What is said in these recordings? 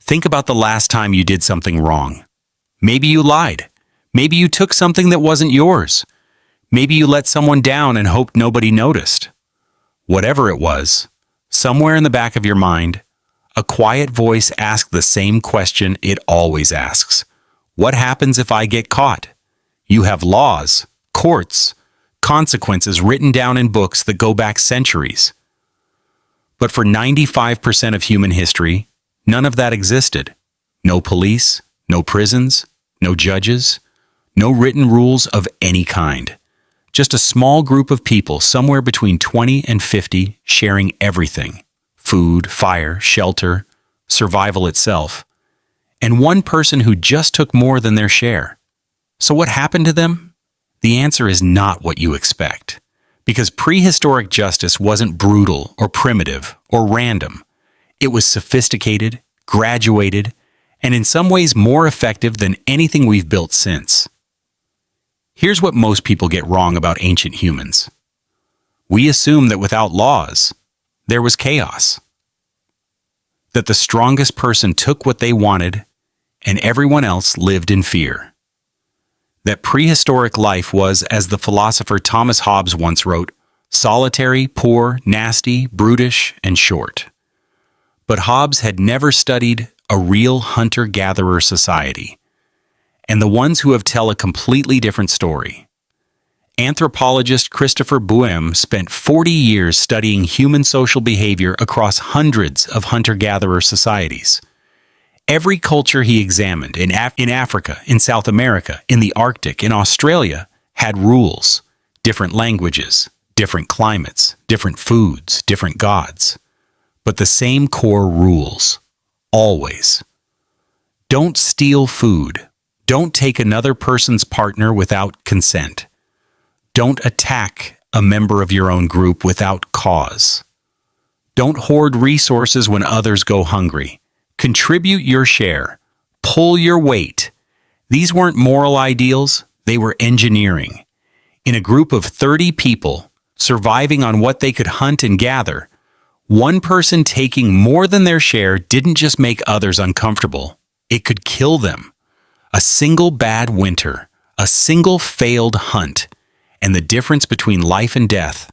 Think about the last time you did something wrong. Maybe you lied. Maybe you took something that wasn't yours. Maybe you let someone down and hoped nobody noticed. Whatever it was, somewhere in the back of your mind, a quiet voice asked the same question it always asks. What happens if I get caught? You have laws, courts, consequences written down in books that go back centuries. But for 95% of human history, none of that existed. No police, no prisons, no judges, no written rules of any kind. Just a small group of people somewhere between 20 and 50 sharing everything: food, fire, shelter, survival itself, and one person who just took more than their share. So what happened to them? The answer is not what you expect, because prehistoric justice wasn't brutal or primitive or random. It was sophisticated, graduated, and in some ways more effective than anything we've built since. Here's what most people get wrong about ancient humans. We assume that without laws, there was chaos. That the strongest person took what they wanted and everyone else lived in fear. That prehistoric life was, as the philosopher Thomas Hobbes once wrote, solitary, poor, nasty, brutish, and short. But Hobbes had never studied a real hunter-gatherer society, and the ones who have tell a completely different story. Anthropologist Christopher Buem spent 40 years studying human social behavior across hundreds of hunter-gatherer societies. Every culture he examined in Africa, in South America, in the Arctic, in Australia, had rules, different languages, different climates, different foods, different gods, but the same core rules, always. Don't steal food. Don't take another person's partner without consent. Don't attack a member of your own group without cause. Don't hoard resources when others go hungry. Contribute your share. Pull your weight. These weren't moral ideals, they were engineering. In a group of 30 people, surviving on what they could hunt and gather, one person taking more than their share didn't just make others uncomfortable, it could kill them. A single bad winter, a single failed hunt, and the difference between life and death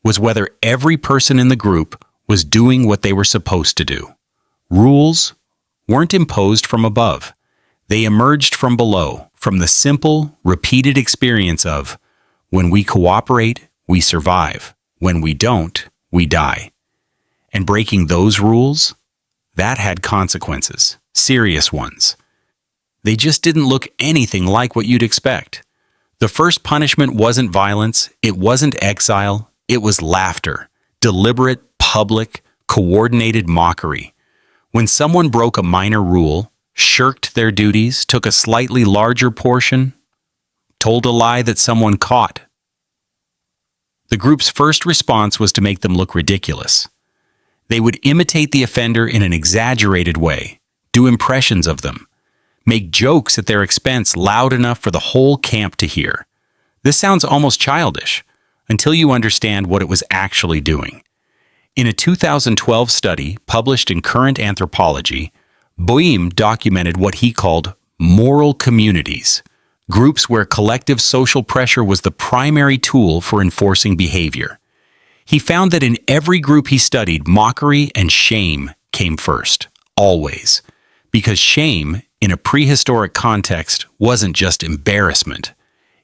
was whether every person in the group was doing what they were supposed to do. Rules weren't imposed from above. They emerged from below, from the simple, repeated experience of, when we cooperate, we survive. When we don't, we die. And breaking those rules, that had consequences, serious ones. They just didn't look anything like what you'd expect. The first punishment wasn't violence, it wasn't exile, it was laughter. Deliberate, public, coordinated mockery. When someone broke a minor rule, shirked their duties, took a slightly larger portion, told a lie that someone caught, the group's first response was to make them look ridiculous. They would imitate the offender in an exaggerated way, do impressions of them, make jokes at their expense loud enough for the whole camp to hear. This sounds almost childish until you understand what it was actually doing. In a 2012 study published in Current Anthropology, Buem documented what he called moral communities, groups where collective social pressure was the primary tool for enforcing behavior. He found that in every group he studied, mockery and shame came first, always, because shame, in a prehistoric context, wasn't just embarrassment.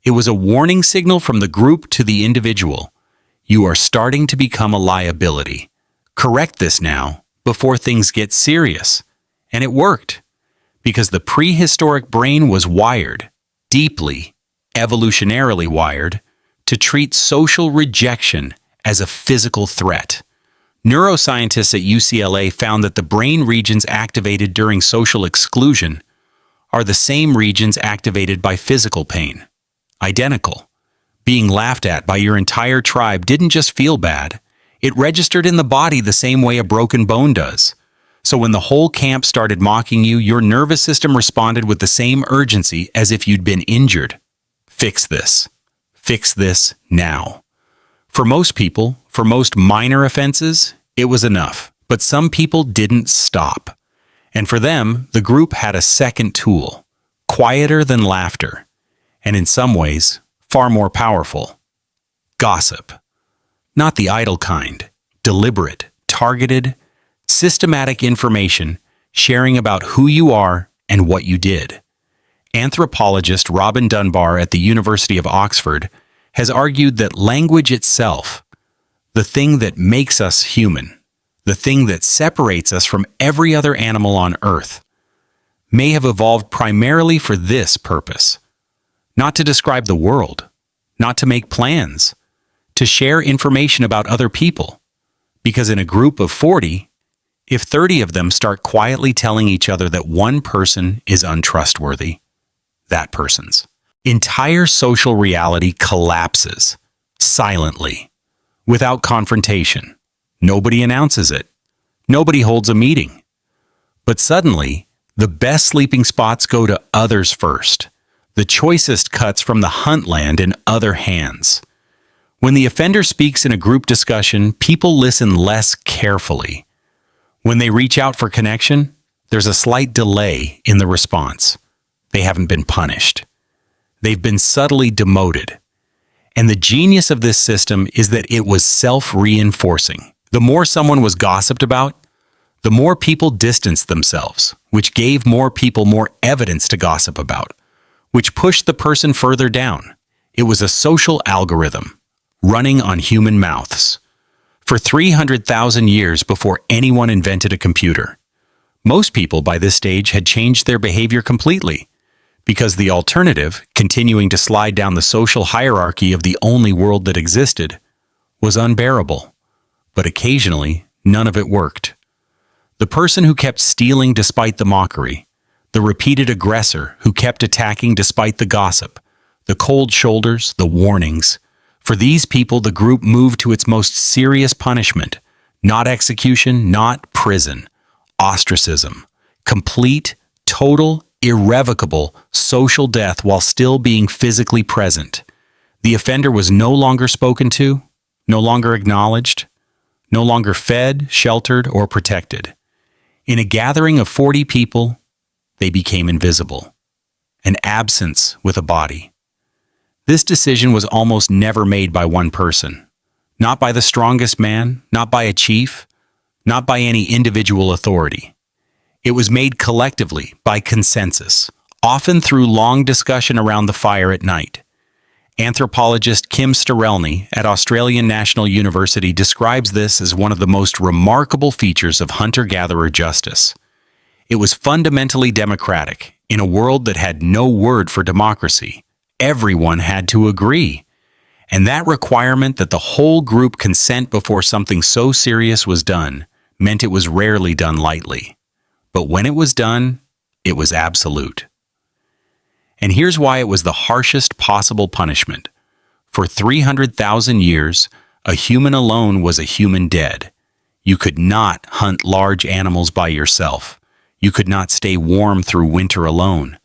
It was a warning signal from the group to the individual. You are starting to become a liability. Correct this now, before things get serious. And it worked, because the prehistoric brain was wired, deeply, evolutionarily wired, to treat social rejection as a physical threat. Neuroscientists at UCLA found that the brain regions activated during social exclusion are the same regions activated by physical pain. Identical. Being laughed at by your entire tribe didn't just feel bad, it registered in the body the same way a broken bone does. So when the whole camp started mocking you, your nervous system responded with the same urgency as if you'd been injured. Fix this. Fix this now. For most people, for most minor offenses, it was enough. But some people didn't stop. And for them, the group had a second tool, quieter than laughter, and in some ways, far more powerful. Gossip. Not the idle kind, deliberate, targeted, systematic information sharing about who you are and what you did. Anthropologist Robin Dunbar at the University of Oxford has argued that language itself, the thing that makes us human, the thing that separates us from every other animal on Earth, may have evolved primarily for this purpose. Not to describe the world, not to make plans, to share information about other people. Because in a group of 40, if 30 of them start quietly telling each other that one person is untrustworthy, that person's entire social reality collapses, silently, without confrontation. Nobody announces it. Nobody holds a meeting. But suddenly, the best sleeping spots go to others first. The choicest cuts from the hunt land in other hands. When the offender speaks in a group discussion, people listen less carefully. When they reach out for connection, there's a slight delay in the response. They haven't been punished. They've been subtly demoted. And the genius of this system is that it was self-reinforcing. The more someone was gossiped about, the more people distanced themselves, which gave more people more evidence to gossip about, which pushed the person further down. It was a social algorithm, running on human mouths. For 300,000 years before anyone invented a computer. Most people by this stage had changed their behavior completely, because the alternative, continuing to slide down the social hierarchy of the only world that existed, was unbearable. But occasionally, none of it worked. The person who kept stealing despite the mockery, the repeated aggressor who kept attacking despite the gossip, the cold shoulders, the warnings. For these people, the group moved to its most serious punishment, not execution, not prison, ostracism, complete, total, irrevocable social death while still being physically present. The offender was no longer spoken to, no longer acknowledged, no longer fed, sheltered, or protected. In a gathering of 40 people, they became invisible, an absence with a body. This decision was almost never made by one person, not by the strongest man, not by a chief, not by any individual authority. It was made collectively by consensus, often through long discussion around the fire at night. Anthropologist Kim Sterelny at Australian National University describes this as one of the most remarkable features of hunter-gatherer justice. It was fundamentally democratic in a world that had no word for democracy. Everyone had to agree. And that requirement that the whole group consent before something so serious was done meant it was rarely done lightly. But when it was done, it was absolute. And here's why it was the harshest possible punishment. For 300,000 years, a human alone was a human dead. You could not hunt large animals by yourself. You could not stay warm through winter alone.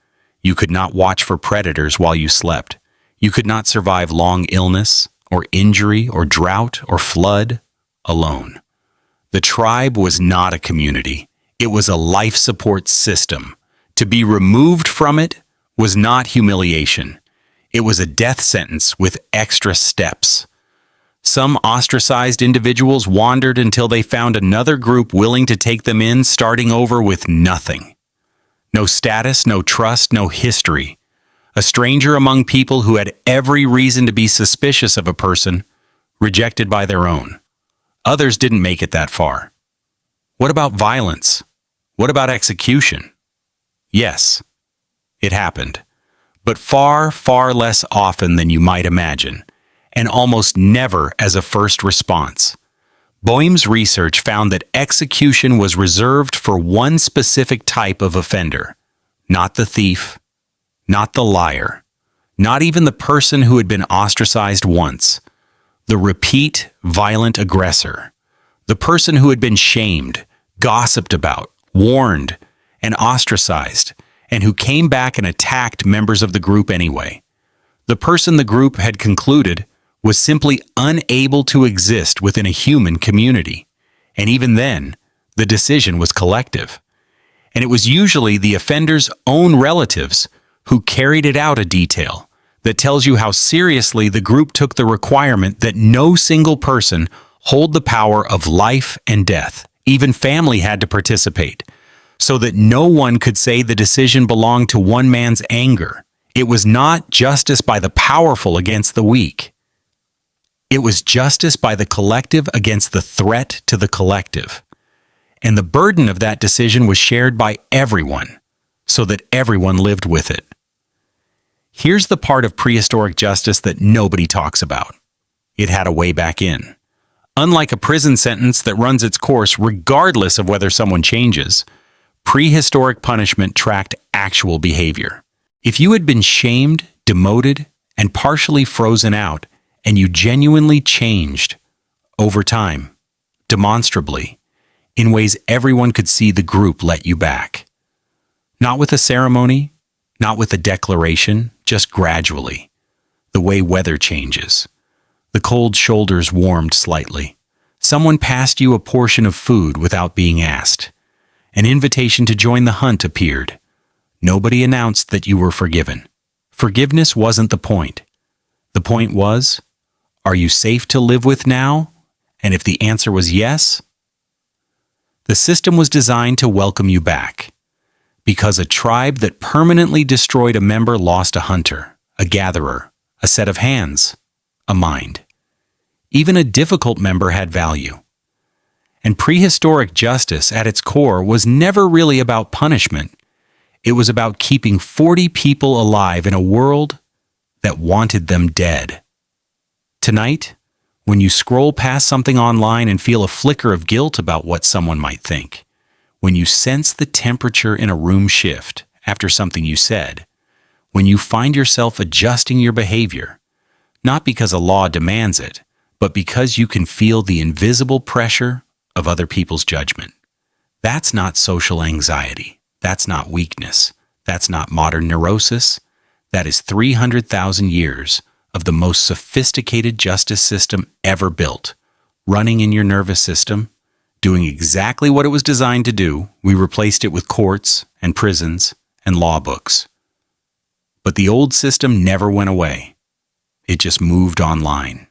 You could not watch for predators while you slept. You could not survive long illness, or injury, or drought, or flood alone. The tribe was not a community. It was a life support system. To be removed from it was not humiliation. It was a death sentence with extra steps. Some ostracized individuals wandered until they found another group willing to take them in, starting over with nothing. No status, no trust, no history. A stranger among people who had every reason to be suspicious of a person, rejected by their own. Others didn't make it that far. What about violence? What about execution? Yes, it happened, but far, far less often than you might imagine, and almost never as a first response. Boehm's research found that execution was reserved for one specific type of offender, not the thief, not the liar, not even the person who had been ostracized once, the repeat violent aggressor, the person who had been shamed, gossiped about, warned, and ostracized, and who came back and attacked members of the group anyway. The person the group had concluded was simply unable to exist within a human community. And even then, the decision was collective. And it was usually the offender's own relatives who carried it out a detail that tells you how seriously the group took the requirement that no single person hold the power of life and death. Even family had to participate, so that no one could say the decision belonged to one man's anger. It was not justice by the powerful against the weak. It was justice by the collective against the threat to the collective. And the burden of that decision was shared by everyone, so that everyone lived with it. Here's the part of prehistoric justice that nobody talks about. It had a way back in. Unlike a prison sentence that runs its course regardless of whether someone changes, prehistoric punishment tracked actual behavior. If you had been shamed, demoted, and partially frozen out, and you genuinely changed over time, demonstrably, in ways everyone could see, the group let you back. Not with a ceremony, not with a declaration, just gradually, the way weather changes. The cold shoulders warmed slightly. Someone passed you a portion of food without being asked. An invitation to join the hunt appeared. Nobody announced that you were forgiven. Forgiveness wasn't the point. The point was, are you safe to live with now? And if the answer was yes, the system was designed to welcome you back. Because a tribe that permanently destroyed a member lost a hunter, a gatherer, a set of hands, a mind. Even a difficult member had value. And prehistoric justice at its core was never really about punishment. It was about keeping 40 people alive in a world that wanted them dead. Tonight, when you scroll past something online and feel a flicker of guilt about what someone might think, when you sense the temperature in a room shift after something you said, when you find yourself adjusting your behavior, not because a law demands it, but because you can feel the invisible pressure of other people's judgment. That's not social anxiety. That's not weakness. That's not modern neurosis. That is 300,000 years of the most sophisticated justice system ever built, running in your nervous system, doing exactly what it was designed to do. We replaced it with courts and prisons and law books. But the old system never went away. It just moved online.